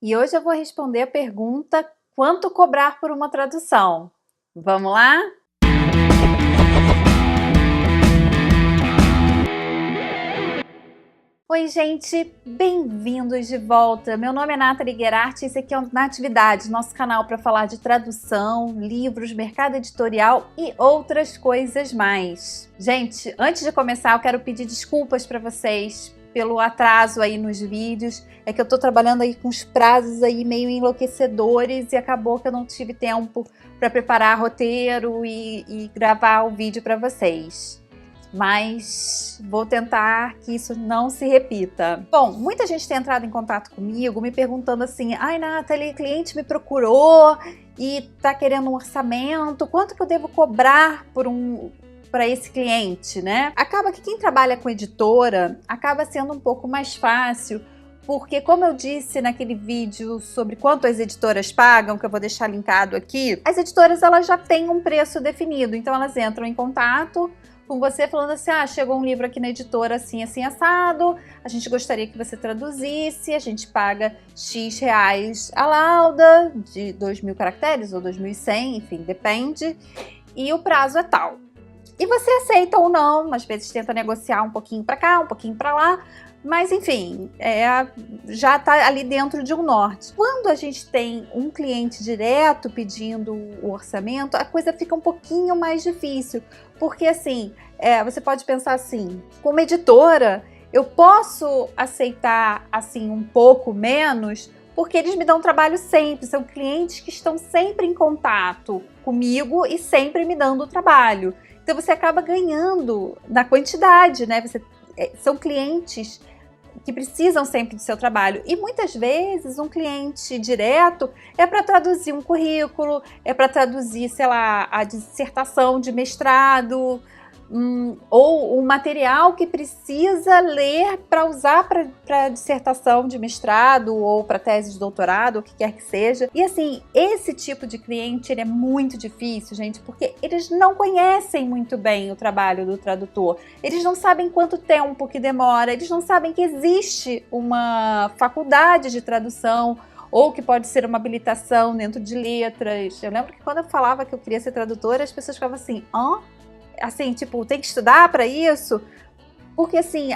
E hoje eu vou responder a pergunta: quanto cobrar por uma tradução? Vamos lá? Oi, gente, bem-vindos de volta. Meu nome é Nathalie Guerart e esse aqui é o Natividade, nosso canal para falar de tradução, livros, mercado editorial e outras coisas mais. Gente, antes de começar, eu quero pedir desculpas para vocês pelo atraso aí nos vídeos. É que eu tô trabalhando aí com os prazos aí meio enlouquecedores e acabou que eu não tive tempo para preparar roteiro e gravar o vídeo para vocês. Mas vou tentar que isso não se repita. Bom, muita gente tem entrado em contato comigo me perguntando assim: ai, Nathalie, cliente me procurou e tá querendo um orçamento, quanto que eu devo cobrar para esse cliente, né? Acaba que quem trabalha com editora acaba sendo um pouco mais fácil, porque como eu disse naquele vídeo sobre quanto as editoras pagam, que eu vou deixar linkado aqui, as editoras elas já têm um preço definido, então elas entram em contato com você falando assim: ah, chegou um livro aqui na editora assim, assim, assado, a gente gostaria que você traduzisse, a gente paga X reais a lauda, de 2.000 caracteres ou 2.100, enfim, depende, e o prazo é tal. E você aceita ou não, às vezes tenta negociar um pouquinho para cá, um pouquinho para lá, mas enfim, já está ali dentro de um norte. Quando a gente tem um cliente direto pedindo o orçamento, a coisa fica um pouquinho mais difícil, porque assim, você pode pensar assim: como editora, eu posso aceitar assim um pouco menos, porque eles me dão trabalho sempre, são clientes que estão sempre em contato comigo e sempre me dando trabalho. Então você acaba ganhando na quantidade, né? São clientes que precisam sempre do seu trabalho. E muitas vezes um cliente direto é para traduzir um currículo, é para traduzir, sei lá, a dissertação de mestrado, ou um material que precisa ler para usar para dissertação de mestrado ou para tese de doutorado, o que quer que seja. E assim, esse tipo de cliente ele é muito difícil, gente, porque eles não conhecem muito bem o trabalho do tradutor. Eles não sabem quanto tempo que demora, eles não sabem que existe uma faculdade de tradução ou que pode ser uma habilitação dentro de letras. Eu lembro que quando eu falava que eu queria ser tradutora, as pessoas ficavam assim: hã? Assim, tipo, tem que estudar para isso? Porque, assim,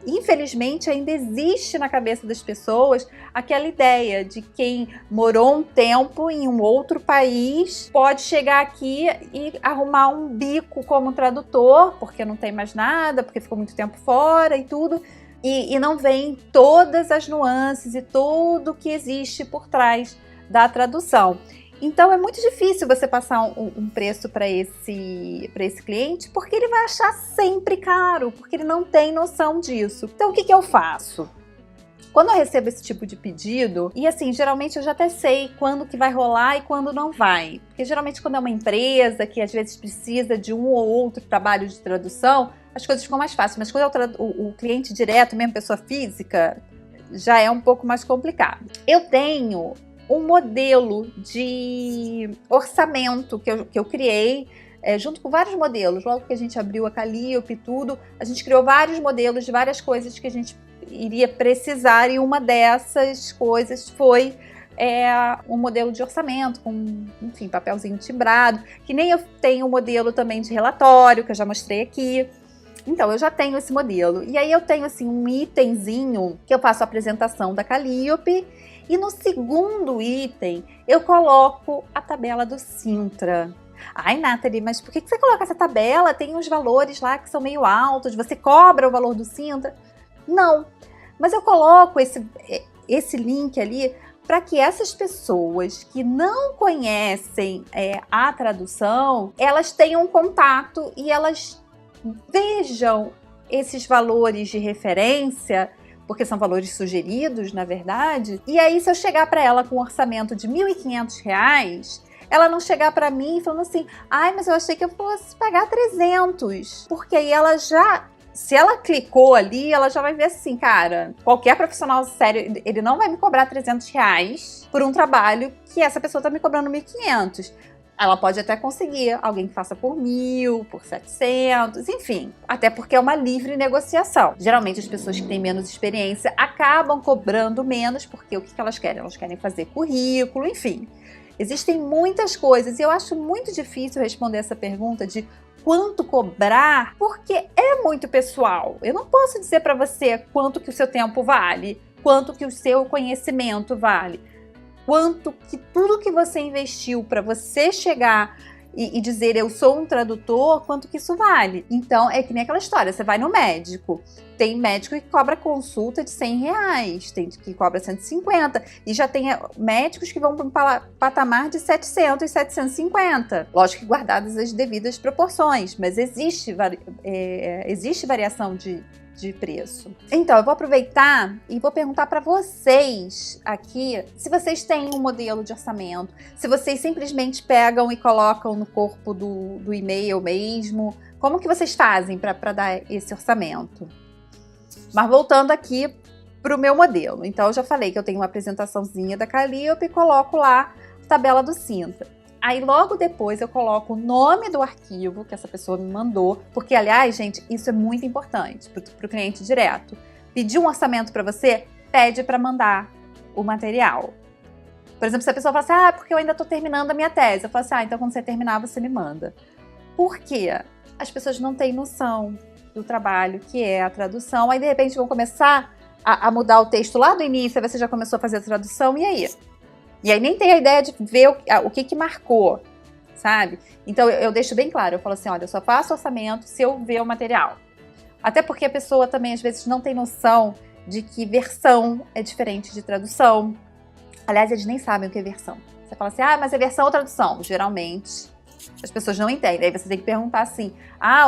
infelizmente ainda existe na cabeça das pessoas aquela ideia de quem morou um tempo em um outro país pode chegar aqui e arrumar um bico como tradutor, porque não tem mais nada, porque ficou muito tempo fora e tudo, e não vem todas as nuances e tudo que existe por trás da tradução. Então é muito difícil você passar um preço para esse cliente, porque ele vai achar sempre caro, porque ele não tem noção disso. Então o que eu faço? Quando eu recebo esse tipo de pedido, e assim, geralmente eu já até sei quando que vai rolar e quando não vai. Porque geralmente quando é uma empresa que às vezes precisa de um ou outro trabalho de tradução, as coisas ficam mais fáceis. Mas quando é o cliente direto, mesmo pessoa física, já é um pouco mais complicado. Eu tenho um modelo de orçamento que eu criei, junto com vários modelos. Logo que a gente abriu a Calliope e tudo, a gente criou vários modelos de várias coisas que a gente iria precisar, e uma dessas coisas foi um modelo de orçamento com, enfim, papelzinho timbrado, que nem eu tenho um modelo também de relatório, que eu já mostrei aqui. Então, eu já tenho esse modelo. E aí eu tenho assim um itemzinho que eu faço a apresentação da Calliope, e no segundo item eu coloco a tabela do Cintra. Ai, Nathalie, mas por que você coloca essa tabela? Tem uns valores lá que são meio altos, você cobra o valor do Cintra? Não, mas eu coloco esse link ali para que essas pessoas que não conhecem a tradução, elas tenham contato e elas vejam esses valores de referência, porque são valores sugeridos, na verdade. E aí, se eu chegar para ela com um orçamento de R$ 1.500, ela não chegar para mim falando assim: ai, mas eu achei que eu fosse pagar 300. Porque aí ela já, se ela clicou ali, ela já vai ver assim: cara, qualquer profissional sério, ele não vai me cobrar R$ 300 por um trabalho que essa pessoa está me cobrando R$ 1.500. Ela pode até conseguir alguém que faça por 1.000, por 700, enfim. Até porque é uma livre negociação. Geralmente as pessoas que têm menos experiência acabam cobrando menos, porque o que elas querem? Elas querem fazer currículo, enfim. Existem muitas coisas e eu acho muito difícil responder essa pergunta de quanto cobrar, porque é muito pessoal. Eu não posso dizer para você quanto que o seu tempo vale, quanto que o seu conhecimento vale. Quanto que tudo que você investiu para você chegar e dizer eu sou um tradutor, quanto que isso vale. Então, é que nem aquela história, você vai no médico, tem médico que cobra consulta de R$100, tem que cobra 150, e já tem médicos que vão para um patamar de 700 e 750. Lógico que guardadas as devidas proporções, mas existe variação de preço. Então, eu vou aproveitar e vou perguntar para vocês aqui se vocês têm um modelo de orçamento, se vocês simplesmente pegam e colocam no corpo do e-mail mesmo, como que vocês fazem para dar esse orçamento? Mas voltando aqui para o meu modelo. Então, eu já falei que eu tenho uma apresentaçãozinha da Calliope e coloco lá a tabela do Cinta. Aí logo depois eu coloco o nome do arquivo que essa pessoa me mandou, porque aliás, gente, isso é muito importante para o cliente direto. Pedir um orçamento para você, pede para mandar o material. Por exemplo, se a pessoa fala assim, porque eu ainda estou terminando a minha tese, eu falo assim, então quando você terminar você me manda. Por quê? As pessoas não têm noção do trabalho que é a tradução, aí de repente vão começar a mudar o texto lá do início, aí você já começou a fazer a tradução, e aí? E aí nem tem a ideia de ver o que marcou, sabe? Então eu deixo bem claro, eu falo assim, olha, eu só faço orçamento se eu ver o material. Até porque a pessoa também às vezes não tem noção de que versão é diferente de tradução. Aliás, eles nem sabem o que é versão. Você fala assim, mas é versão ou tradução? Geralmente as pessoas não entendem. Aí você tem que perguntar assim,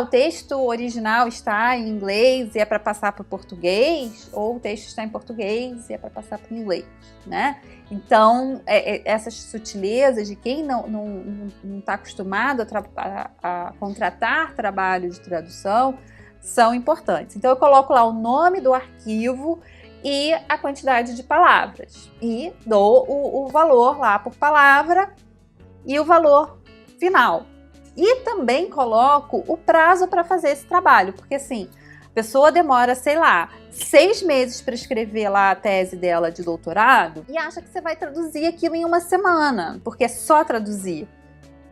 o texto original está em inglês e é para passar para o português? Ou o texto está em português e é para passar para o inglês, né? Então, essas sutilezas de quem não está acostumado a contratar trabalho de tradução são importantes. Então, eu coloco lá o nome do arquivo e a quantidade de palavras. E dou o valor lá por palavra e o valor final. E também coloco o prazo para fazer esse trabalho, porque assim, a pessoa demora, sei lá, 6 meses para escrever lá a tese dela de doutorado e acha que você vai traduzir aquilo em uma semana, porque é só traduzir,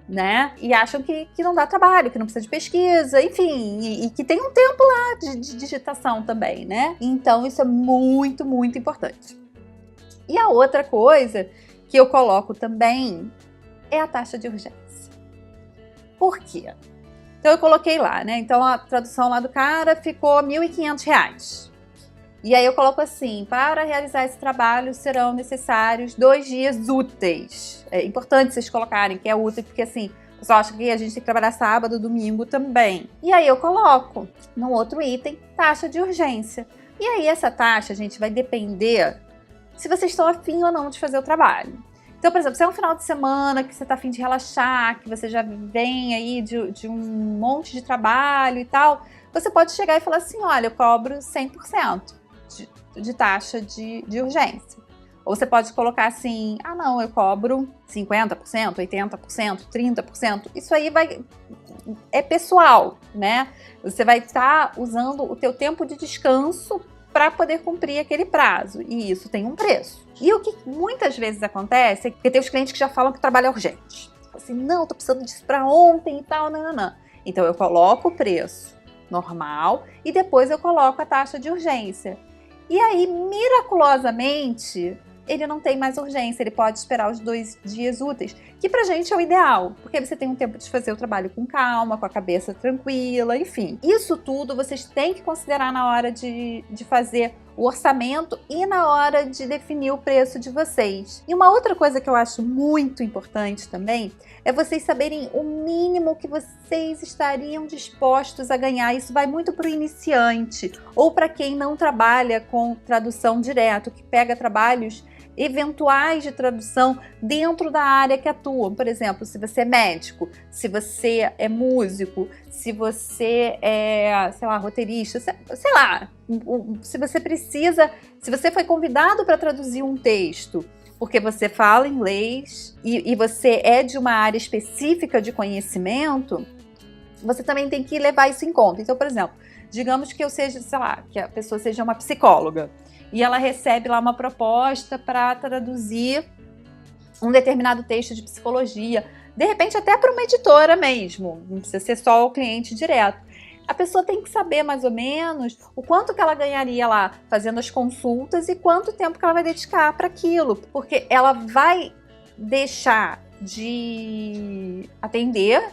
né? E acham que não dá trabalho, que não precisa de pesquisa, enfim, e que tem um tempo lá de digitação também, né? Então isso é muito, muito importante. E a outra coisa que eu coloco também é a taxa de urgência. Por quê? Então eu coloquei lá, né? Então a tradução lá do cara ficou R$1.500. E aí eu coloco assim, para realizar esse trabalho serão necessários 2 dias úteis. É importante vocês colocarem que é útil, porque assim, o pessoal acha que a gente tem que trabalhar sábado, domingo também. E aí eu coloco no outro item, taxa de urgência. E aí essa taxa, gente, vai depender se vocês estão afim ou não de fazer o trabalho. Então, por exemplo, se é um final de semana que você está afim de relaxar, que você já vem aí de um monte de trabalho e tal, você pode chegar e falar assim, olha, eu cobro 100% de taxa de urgência. Ou você pode colocar assim, não, eu cobro 50%, 80%, 30%. Isso aí é pessoal, né? Você vai estar usando o teu tempo de descanso para poder cumprir aquele prazo. E isso tem um preço. E o que muitas vezes acontece é que tem os clientes que já falam que o trabalho é urgente. Assim, não, tô precisando disso para ontem e tal, não. Então eu coloco o preço normal e depois eu coloco a taxa de urgência. E aí, miraculosamente, ele não tem mais urgência, ele pode esperar os 2 dias úteis, que pra gente é o ideal, porque você tem um tempo de fazer o trabalho com calma, com a cabeça tranquila, enfim. Isso tudo vocês têm que considerar na hora de fazer o orçamento e na hora de definir o preço de vocês. E uma outra coisa que eu acho muito importante também é vocês saberem o mínimo que vocês estariam dispostos a ganhar. Isso vai muito para o iniciante ou para quem não trabalha com tradução direto, que pega trabalhos eventuais de tradução dentro da área que atuam. Por exemplo, se você é médico, se você é músico, se você é, sei lá, roteirista, sei lá, se você foi convidado para traduzir um texto porque você fala inglês e você é de uma área específica de conhecimento, você também tem que levar isso em conta. Então, por exemplo, digamos que eu seja, sei lá, que a pessoa seja uma psicóloga e ela recebe lá uma proposta para traduzir um determinado texto de psicologia, de repente até para uma editora mesmo, não precisa ser só o cliente direto. A pessoa tem que saber mais ou menos o quanto que ela ganharia lá fazendo as consultas e quanto tempo que ela vai dedicar para aquilo, porque ela vai deixar de atender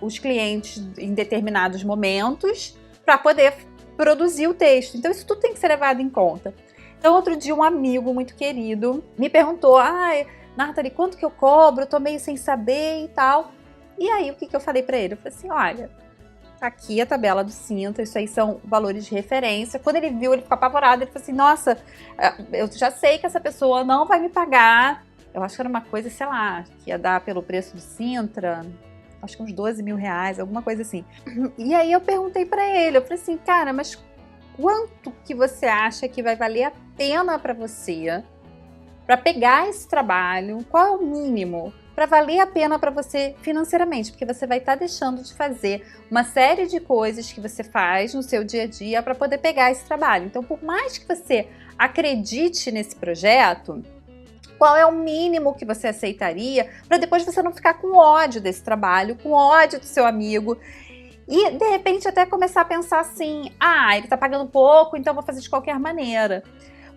os clientes em determinados momentos para poder produzir o texto. Então isso tudo tem que ser levado em conta. Então outro dia um amigo muito querido me perguntou: Nathalie, quanto que eu cobro? Eu tô meio sem saber e tal. E aí o que eu falei para ele? Eu falei assim: olha, tá aqui a tabela do Sintra, isso aí são valores de referência. Quando ele viu, ele ficou apavorado, ele falou assim: nossa, eu já sei que essa pessoa não vai me pagar. Eu acho que era uma coisa, sei lá, que ia dar pelo preço do Sintra, acho que uns 12 mil reais, alguma coisa assim. E aí eu perguntei pra ele, eu falei assim: cara, mas quanto que você acha que vai valer a pena pra você pra pegar esse trabalho? Qual é o mínimo para valer a pena para você financeiramente? Porque você vai estar deixando de fazer uma série de coisas que você faz no seu dia a dia para poder pegar esse trabalho. Então, por mais que você acredite nesse projeto, qual é o mínimo que você aceitaria para depois você não ficar com ódio desse trabalho, com ódio do seu amigo e, de repente, até começar a pensar assim: ele tá pagando pouco, então eu vou fazer de qualquer maneira.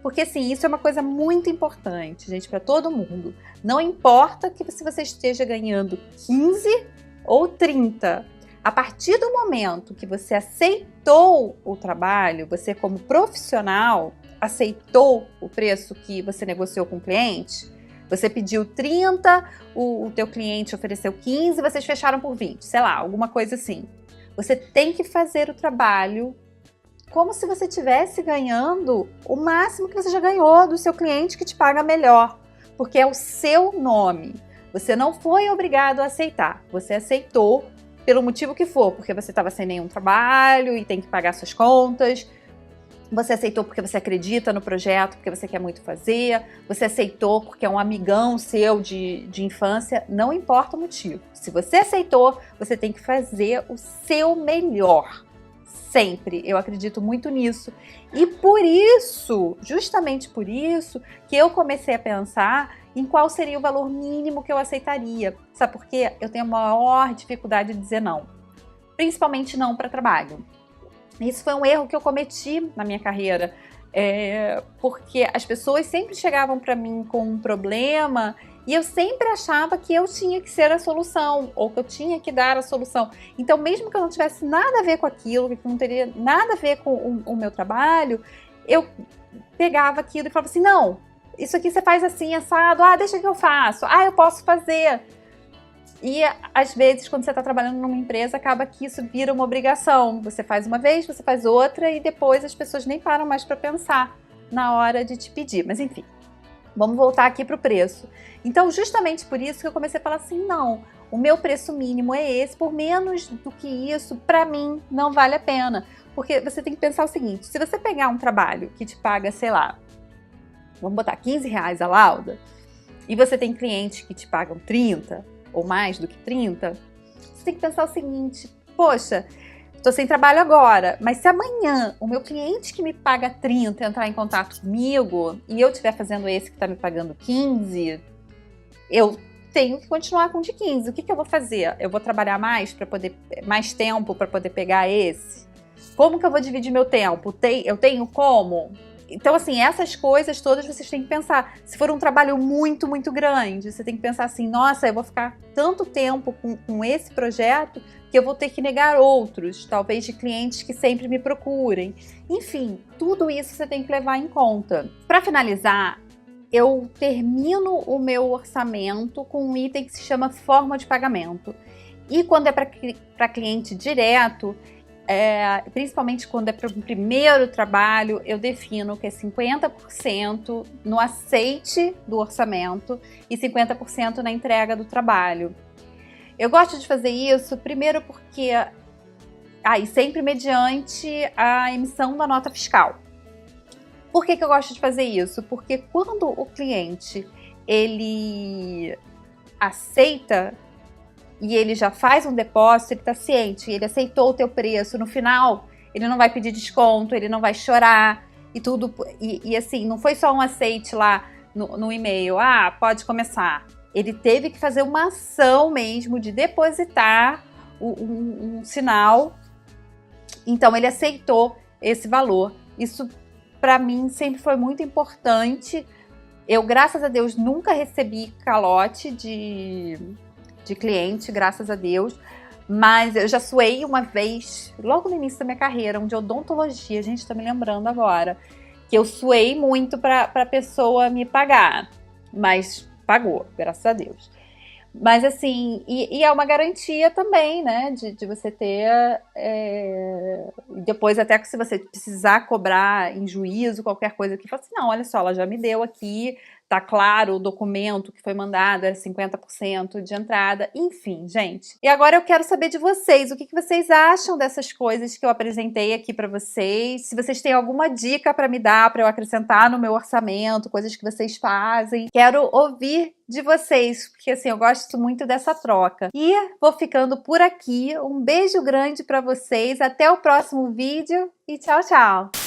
Porque, assim, isso é uma coisa muito importante, gente, para todo mundo. Não importa que se você esteja ganhando 15 ou 30. A partir do momento que você aceitou o trabalho, você como profissional aceitou o preço que você negociou com o cliente, você pediu 30, o teu cliente ofereceu 15, vocês fecharam por 20, sei lá, alguma coisa assim. Você tem que fazer o trabalho como se você estivesse ganhando o máximo que você já ganhou do seu cliente que te paga melhor, porque é o seu nome. Você não foi obrigado a aceitar, você aceitou pelo motivo que for, porque você estava sem nenhum trabalho e tem que pagar suas contas, você aceitou porque você acredita no projeto, porque você quer muito fazer, você aceitou porque é um amigão seu de infância, não importa o motivo. Se você aceitou, você tem que fazer o seu melhor. Sempre, eu acredito muito nisso. E por isso, justamente por isso, que eu comecei a pensar em qual seria o valor mínimo que eu aceitaria. Sabe por quê? Eu tenho a maior dificuldade de dizer não. Principalmente não para trabalho. Isso foi um erro que eu cometi na minha carreira. Porque as pessoas sempre chegavam para mim com um problema e eu sempre achava que eu tinha que ser a solução, ou que eu tinha que dar a solução. Então, mesmo que eu não tivesse nada a ver com aquilo, que não teria nada a ver com o meu trabalho, eu pegava aquilo e falava assim: não, isso aqui você faz assim, assado, deixa que eu faço, eu posso fazer. E, às vezes, quando você está trabalhando numa empresa, acaba que isso vira uma obrigação. Você faz uma vez, você faz outra, e depois as pessoas nem param mais para pensar na hora de te pedir. Mas, enfim, vamos voltar aqui para o preço. Então, justamente por isso que eu comecei a falar assim: não, o meu preço mínimo é esse, por menos do que isso, para mim, não vale a pena. Porque você tem que pensar o seguinte: se você pegar um trabalho que te paga, sei lá, vamos botar 15 reais a lauda, e você tem clientes que te pagam 30, ou mais do que 30, você tem que pensar o seguinte: poxa, estou sem trabalho agora, mas se amanhã o meu cliente que me paga 30 entrar em contato comigo e eu estiver fazendo esse que está me pagando 15, eu tenho que continuar com o de 15. O que eu vou fazer? Eu vou trabalhar mais mais tempo para poder pegar esse? Como que eu vou dividir meu tempo? Eu tenho como? Então, assim, essas coisas todas vocês têm que pensar. Se for um trabalho muito, muito grande, você tem que pensar assim: nossa, eu vou ficar tanto tempo com esse projeto que eu vou ter que negar outros, talvez de clientes que sempre me procurem. Enfim, tudo isso você tem que levar em conta. Para finalizar, eu termino o meu orçamento com um item que se chama forma de pagamento. E quando é para cliente direto, principalmente quando é para o primeiro trabalho, eu defino que é 50% no aceite do orçamento e 50% na entrega do trabalho. Eu gosto de fazer isso, primeiro porque, e sempre mediante a emissão da nota fiscal. Por que eu gosto de fazer isso? Porque quando o cliente ele aceita e ele já faz um depósito, ele tá ciente, ele aceitou o teu preço, no final ele não vai pedir desconto, ele não vai chorar e tudo, e assim, não foi só um aceite lá no e-mail, pode começar. Ele teve que fazer uma ação mesmo de depositar um sinal, então ele aceitou esse valor. Isso para mim sempre foi muito importante. Eu, graças a Deus, nunca recebi calote de cliente, graças a Deus, mas eu já suei uma vez, logo no início da minha carreira, de odontologia, gente, tá me lembrando agora, que eu suei muito pra pessoa me pagar, mas pagou, graças a Deus. Mas assim, e é uma garantia também, né, de você ter, depois até que se você precisar cobrar em juízo, qualquer coisa que fala assim, não, olha só, ela já me deu aqui, tá claro, o documento que foi mandado é 50% de entrada, enfim, gente. E agora eu quero saber de vocês, o que vocês acham dessas coisas que eu apresentei aqui pra vocês, se vocês têm alguma dica pra me dar, pra eu acrescentar no meu orçamento, coisas que vocês fazem. Quero ouvir de vocês, porque assim, eu gosto muito dessa troca. E vou ficando por aqui, um beijo grande pra vocês, até o próximo vídeo e tchau, tchau!